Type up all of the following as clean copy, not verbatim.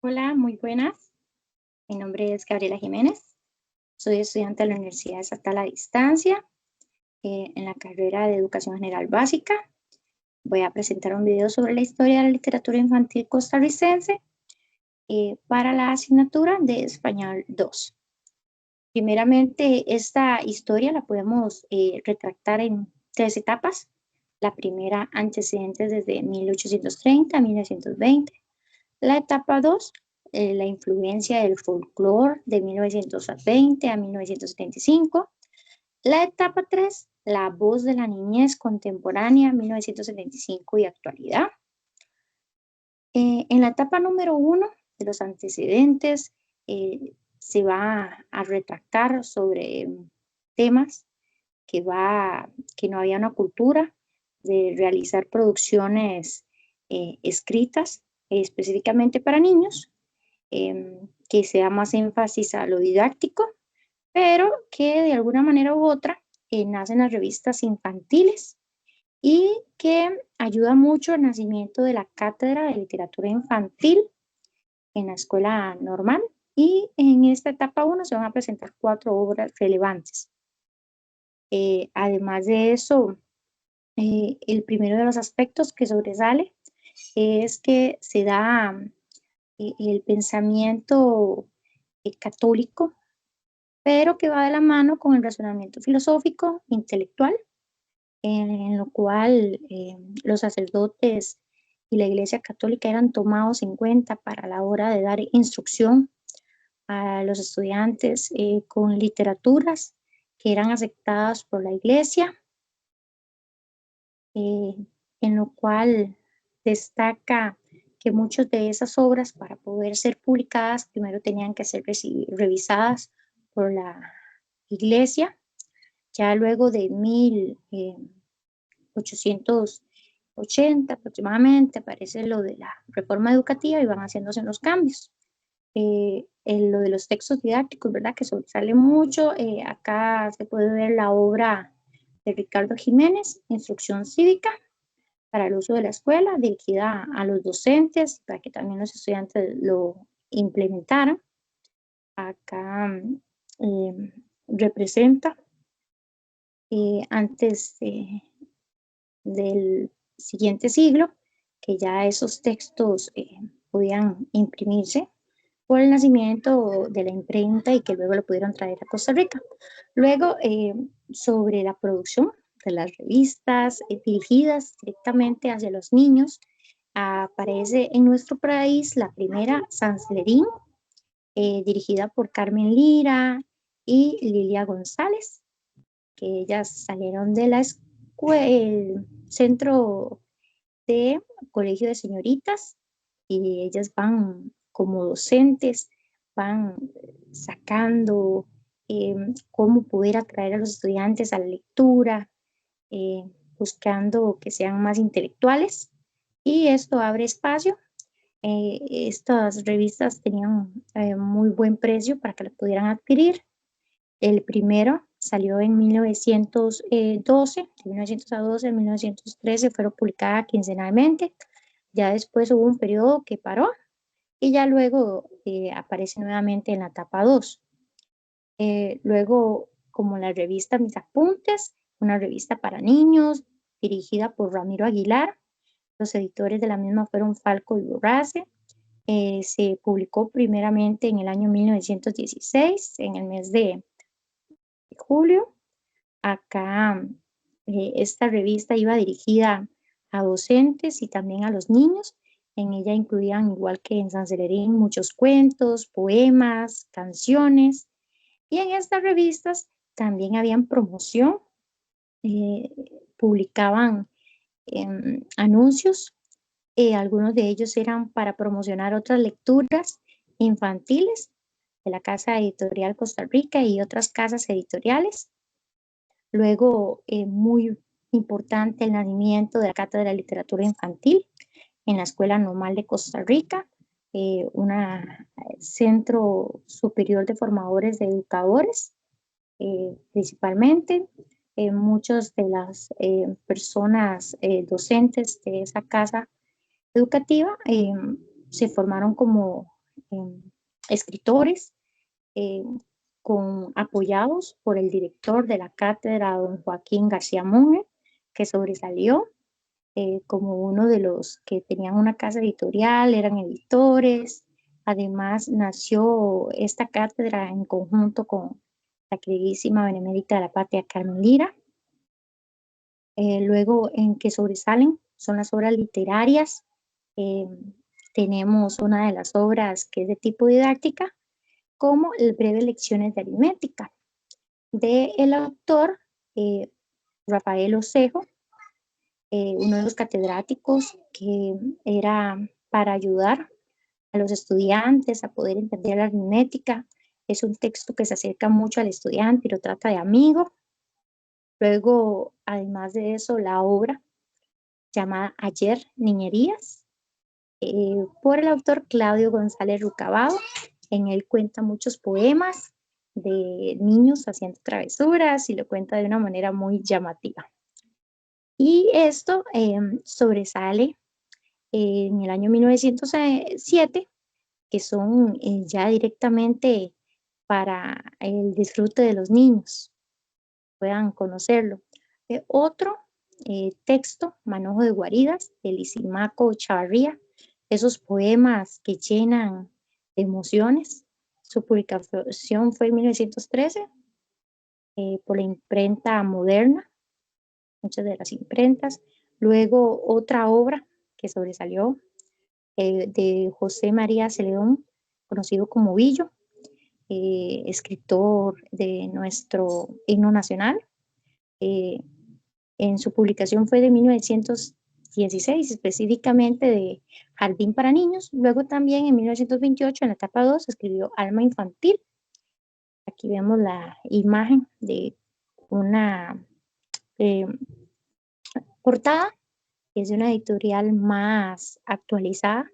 Hola, muy buenas. Mi nombre es Gabriela Jiménez. Soy estudiante de la Universidad Estatal a Distancia en la carrera de Educación General Básica. Voy a presentar un video sobre la historia de la literatura infantil costarricense para la asignatura de Español 2. Primeramente, esta historia la podemos retractar en tres etapas. La primera, antecedentes desde 1830 a 1920. La etapa 2, la influencia del folclore de 1920 a 1975. La etapa 3, la voz de la niñez contemporánea 1975 y actualidad. En la etapa número 1 de los antecedentes se va a retractar sobre temas que no había una cultura de realizar producciones escritas específicamente para niños, que sea más énfasis a lo didáctico, pero que de alguna manera u otra nacen las revistas infantiles y que ayuda mucho al nacimiento de la cátedra de literatura infantil en la escuela normal. Y en esta etapa 1 se van a presentar 4 obras relevantes. Además de eso, el primero de los aspectos que sobresale es que se da el pensamiento católico, pero que va de la mano con el razonamiento filosófico, intelectual, en lo cual los sacerdotes y la Iglesia Católica eran tomados en cuenta para la hora de dar instrucción a los estudiantes con literaturas que eran aceptadas por la Iglesia, en lo cual destaca que muchas de esas obras, para poder ser publicadas, primero tenían que ser revisadas por la Iglesia. Ya luego de 1880 aproximadamente aparece lo de la reforma educativa y van haciéndose los cambios. En lo de los textos didácticos, ¿verdad? Que sobresale mucho. Acá se puede ver la obra de Ricardo Jiménez, Instrucción Cívica para el uso de la escuela, dirigida a los docentes, para que también los estudiantes lo implementaran. Acá representa antes del siguiente siglo, que ya esos textos podían imprimirse por el nacimiento de la imprenta y que luego lo pudieron traer a Costa Rica. Luego, sobre la producción de las revistas dirigidas directamente hacia los niños, aparece en nuestro país la primera Sanslerín, dirigida por Carmen Lira y Lilia González, que ellas salieron de la el centro de colegio de señoritas y ellas van como docentes, van sacando cómo poder atraer a los estudiantes a la lectura, eh, buscando que sean más intelectuales, y esto abre espacio. Estas revistas tenían muy buen precio para que las pudieran adquirir. El primero salió en 1912, de 1912 a 1913 fueron publicadas quincenalmente. Ya después hubo un periodo que paró y ya luego aparece nuevamente en la etapa 2. Luego, como la revista Mis Apuntes, una revista para niños dirigida por Ramiro Aguilar. Los editores de la misma fueron Falco y Borrace. Se publicó primeramente en el año 1916, en el mes de julio. Acá esta revista iba dirigida a docentes y también a los niños. En ella incluían, igual que en San Celerín, muchos cuentos, poemas, canciones. Y en estas revistas también habían promoción, eh, publicaban anuncios. Algunos de ellos eran para promocionar otras lecturas infantiles de la Casa Editorial Costa Rica y otras casas editoriales. Luego, muy importante el nacimiento de la Cátedra de Literatura Infantil en la Escuela Normal de Costa Rica, un centro superior de formadores de educadores, principalmente. Muchas de las personas docentes de esa casa educativa se formaron como escritores, apoyados por el director de la cátedra, don Joaquín García Monge, que sobresalió como uno de los que tenían una casa editorial, eran editores. Además, nació esta cátedra en conjunto con la queridísima Benemérita de la Patria, Carmen Lira. Luego, en que sobresalen son las obras literarias. Tenemos una de las obras que es de tipo didáctica, como las breves lecciones de aritmética, del autor Rafael Osejo, uno de los catedráticos que era para ayudar a los estudiantes a poder entender la aritmética. Es un texto que se acerca mucho al estudiante y lo trata de amigo. Luego, además de eso, la obra llamada Ayer Niñerías, por el autor Claudio González Rucabado. En él cuenta muchos poemas de niños haciendo travesuras y lo cuenta de una manera muy llamativa. Y esto sobresale en el año 1907, que son ya directamente para el disfrute de los niños, puedan conocerlo. Otro texto, Manojo de Guaridas, de Lisimaco Chavarría, esos poemas que llenan de emociones. Su publicación fue en 1913 por la imprenta Moderna, muchas de las imprentas. Luego otra obra que sobresalió de José María Celedón, conocido como Villo, escritor de nuestro himno nacional. En su publicación fue de 1916, específicamente de Jardín para Niños. Luego también en 1928, en la etapa 2, escribió Alma Infantil. Aquí vemos la imagen de una portada, que es de una editorial más actualizada.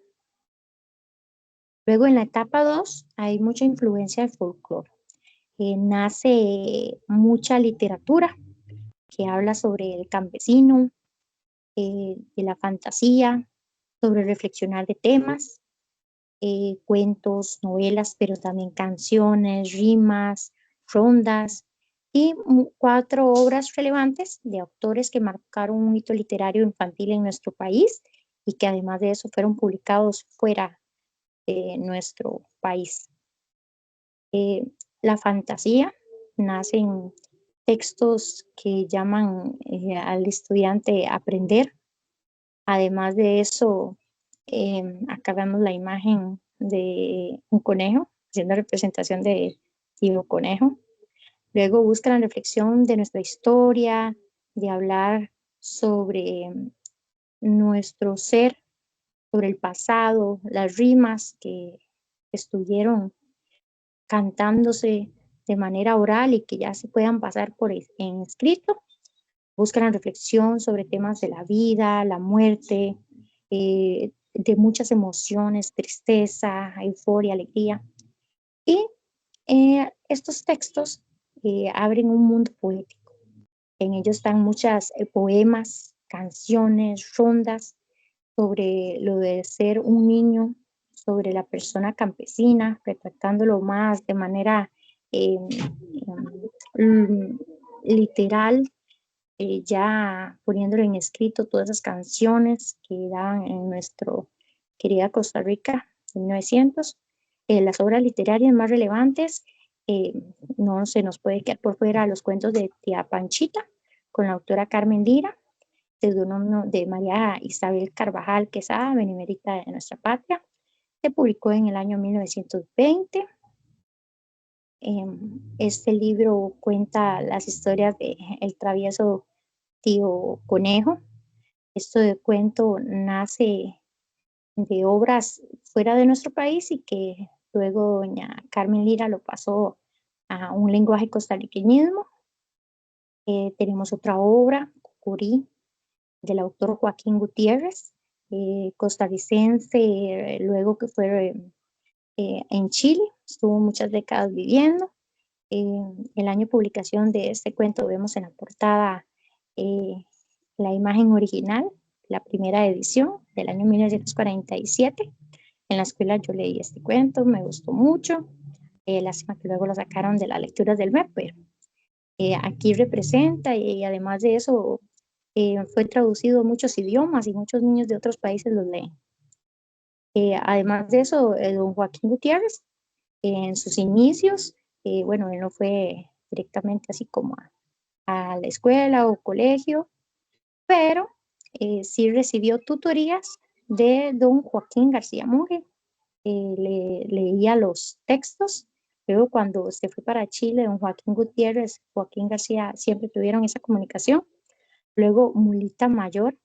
Luego en la etapa 2 hay mucha influencia del folclore. Nace mucha literatura que habla sobre el campesino, de la fantasía, sobre reflexionar de temas, cuentos, novelas, pero también canciones, rimas, rondas y 4 obras relevantes de autores que marcaron un hito literario infantil en nuestro país y que además de eso fueron publicados fuera de nuestro país. La fantasía nace en textos que llaman al estudiante a aprender. Además de eso, acá vemos la imagen de un conejo, haciendo representación de Tío Conejo. Luego busca la reflexión de nuestra historia, de hablar sobre nuestro ser, sobre el pasado, las rimas que estuvieron cantándose de manera oral y que ya se puedan pasar en escrito. Busca la reflexión sobre temas de la vida, la muerte, de muchas emociones, tristeza, euforia, alegría. Y estos textos abren un mundo poético. En ellos están muchas poemas, canciones, rondas sobre lo de ser un niño, sobre la persona campesina, retratándolo más de manera literal, ya poniéndolo en escrito todas esas canciones que daban en nuestro querida Costa Rica en 1900. Las obras literarias más relevantes, no se nos puede quedar por fuera los cuentos de Tía Panchita, con la autora Carmen Lira, seudónimo de María Isabel Carvajal Quesada, benemérita de nuestra patria. Se publicó en el año 1920. Este libro cuenta las historias de el travieso Tío Conejo. Esto de cuento nace de obras fuera de nuestro país y que luego doña Carmen Lira lo pasó a un lenguaje costarriqueñismo. Tenemos otra obra, Cucurí, del autor Joaquín Gutiérrez, costarricense, luego que fue en Chile, estuvo muchas décadas viviendo. El año de publicación de este cuento vemos en la portada la imagen original, la primera edición del año 1947. En la escuela yo leí este cuento, me gustó mucho. Lástima que luego lo sacaron de las lecturas del MEP, pero aquí representa y además de eso fue traducido a muchos idiomas y muchos niños de otros países lo leen. Además de eso, don Joaquín Gutiérrez, en sus inicios, bueno, él no fue directamente así como a la escuela o colegio, pero sí recibió tutorías de don Joaquín García Monge. Leía los textos. Luego cuando se fue para Chile, don Joaquín Gutiérrez, Joaquín García siempre tuvieron esa comunicación. Luego Mulita Mayor,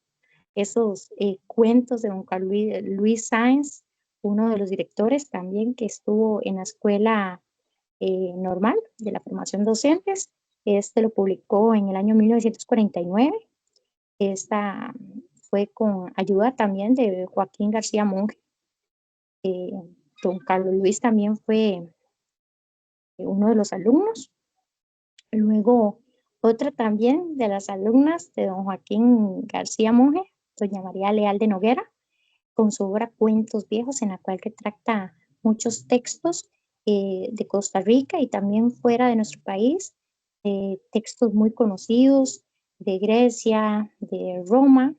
esos cuentos de don Carlos Luis Sáenz, uno de los directores también que estuvo en la escuela normal de la formación docentes. Este lo publicó en el año 1949. Esta fue con ayuda también de Joaquín García Monge. Eh, don Carlos Luis también fue uno de los alumnos. Luego, otra también de las alumnas de don Joaquín García Monge, doña María Leal de Noguera, con su obra Cuentos Viejos, en la cual retrata muchos textos de Costa Rica y también fuera de nuestro país, textos muy conocidos de Grecia, de Roma.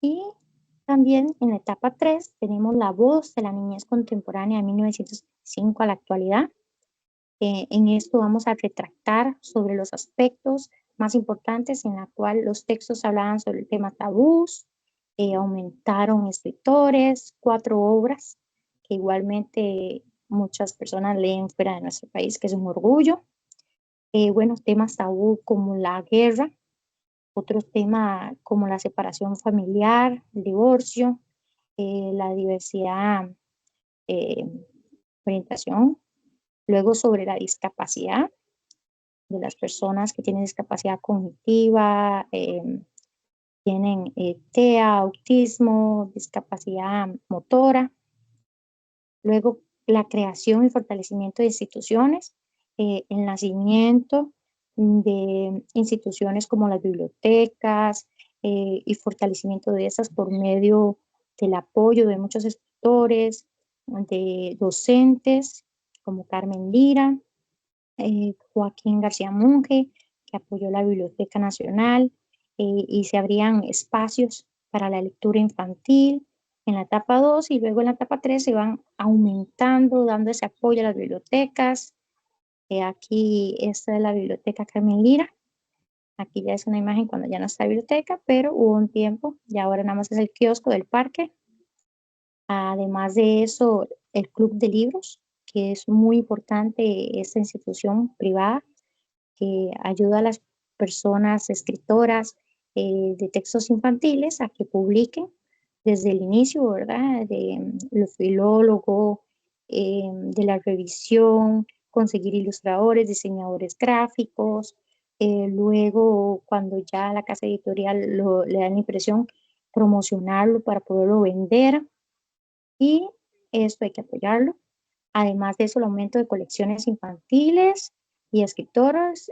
Y también en la etapa 3 tenemos La voz de la niñez contemporánea de 1905 a la actualidad. En esto vamos a retractar sobre los aspectos más importantes en la cual los textos hablaban sobre el tema tabús, aumentaron escritores, 4 obras que igualmente muchas personas leen fuera de nuestro país, que es un orgullo. Bueno, temas tabú como la guerra, otros temas como la separación familiar, el divorcio, la diversidad, eh, orientación. Luego sobre la discapacidad de las personas que tienen discapacidad cognitiva, tienen TEA, autismo, discapacidad motora. Luego la creación y fortalecimiento de instituciones, el nacimiento de instituciones como las bibliotecas y fortalecimiento de esas por medio del apoyo de muchos escritores, de docentes como Carmen Lira, Joaquín García Monge, que apoyó la Biblioteca Nacional, y se abrían espacios para la lectura infantil en la etapa 2 y luego en la etapa 3 se van aumentando, dando ese apoyo a las bibliotecas. Aquí esta es la biblioteca Carmen Lira. Aquí ya es una imagen cuando ya no está la biblioteca, pero hubo un tiempo y ahora nada más es el kiosco del parque. Además de eso, el Club de Libros, que es muy importante esta institución privada que ayuda a las personas escritoras de textos infantiles a que publiquen desde el inicio, ¿verdad? De los filólogos, de la revisión, conseguir ilustradores, diseñadores gráficos, luego cuando ya la casa editorial le da la impresión, promocionarlo para poderlo vender y esto hay que apoyarlo. Además de eso, el aumento de colecciones infantiles y escritoras.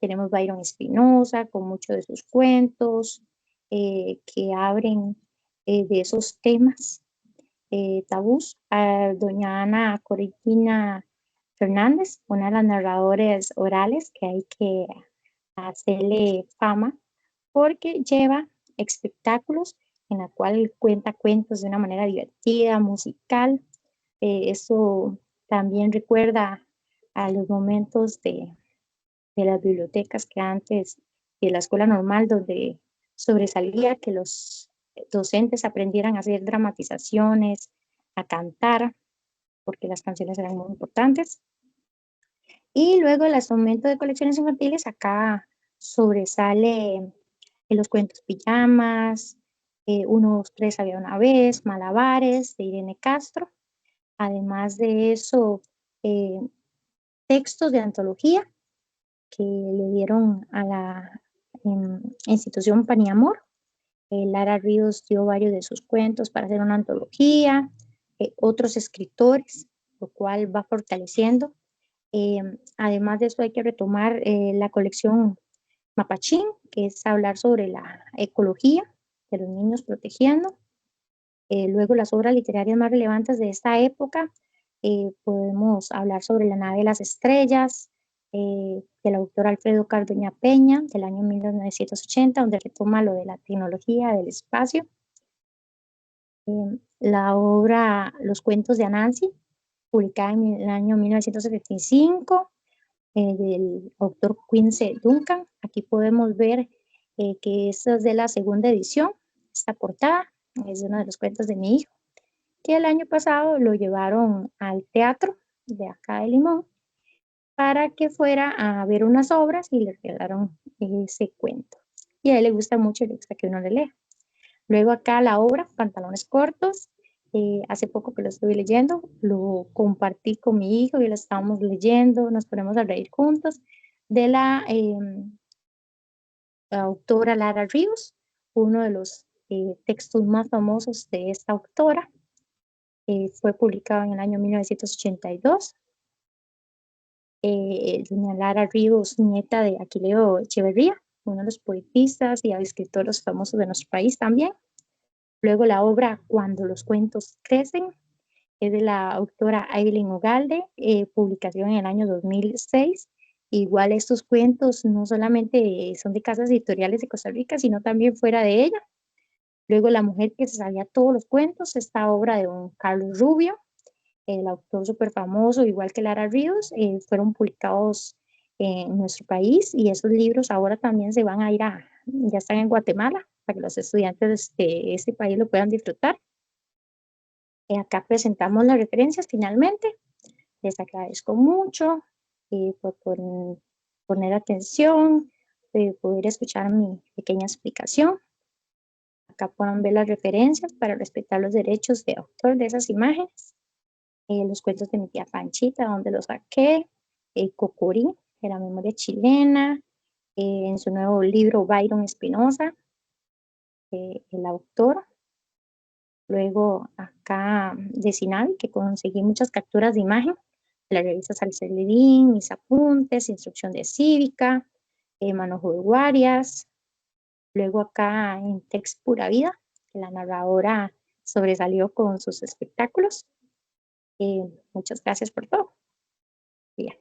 Tenemos Byron Espinosa con muchos de sus cuentos que abren de esos temas tabús. A doña Ana Corina Fernández, una de las narradoras orales que hay que hacerle fama porque lleva espectáculos en la cual cuenta cuentos de una manera divertida, musical. Eso también recuerda a los momentos de las bibliotecas que antes, de la escuela normal, donde sobresalía que los docentes aprendieran a hacer dramatizaciones, a cantar, porque las canciones eran muy importantes. Y luego el aumento de colecciones infantiles, acá sobresale en los cuentos pijamas, 1, 2, 3 había una vez, Malabares, de Irene Castro. Además de eso, eh, textos de antología que le dieron a la institución Pan y Amor. Lara Ríos dio varios de sus cuentos para hacer una antología, otros escritores, lo cual va fortaleciendo. Además de eso hay que retomar la colección Mapachín, que es hablar sobre la ecología de los niños protegiendo. Luego, las obras literarias más relevantes de esta época, podemos hablar sobre La nave de las estrellas, del autor Alfredo Cardoña Peña, del año 1980, donde retoma lo de la tecnología del espacio. La obra Los cuentos de Anansi, publicada en el año 1975, del autor Quincy Duncan. Aquí podemos ver que esta es de la segunda edición. Esta portada es uno de los cuentos de mi hijo, que el año pasado lo llevaron al teatro de acá de Limón para que fuera a ver unas obras y le regalaron ese cuento. Y a él le gusta mucho y le gusta que uno le lea. Luego acá la obra, Pantalones Cortos, hace poco que lo estuve leyendo, lo compartí con mi hijo y lo estábamos leyendo, nos ponemos a reír juntos, de la autora Lara Ríos, uno de los textos más famosos de esta autora. Fue publicado en el año 1982. Doña Lara Ríos, nieta de Aquileo Echeverría, uno de los poetistas y escritores famosos de nuestro país también. Luego la obra Cuando los cuentos crecen, es de la autora Aileen Ugalde, publicación en el año 2006. Igual estos cuentos no solamente son de casas editoriales de Costa Rica, sino también fuera de ella. Luego La mujer que se sabía todos los cuentos, esta obra de don Carlos Rubio, el autor súper famoso, igual que Lara Ríos, fueron publicados en nuestro país y esos libros ahora también se van a ir ya están en Guatemala, para que los estudiantes de este país lo puedan disfrutar. Acá presentamos las referencias finalmente. Les agradezco mucho por poner atención, poder escuchar mi pequeña explicación. Acá pueden ver las referencias para respetar los derechos de autor de esas imágenes. Los cuentos de mi tía Panchita, donde los saqué. Cocorí, de la memoria chilena. En su nuevo libro, Byron Espinosa, el autor. Luego acá de Sinavi, que conseguí muchas capturas de imagen de la revista Salceledín, mis apuntes, instrucción de cívica, manojo de guarias. Luego acá en Text Pura Vida, que la narradora sobresalió con sus espectáculos. Muchas gracias por todo. Bien.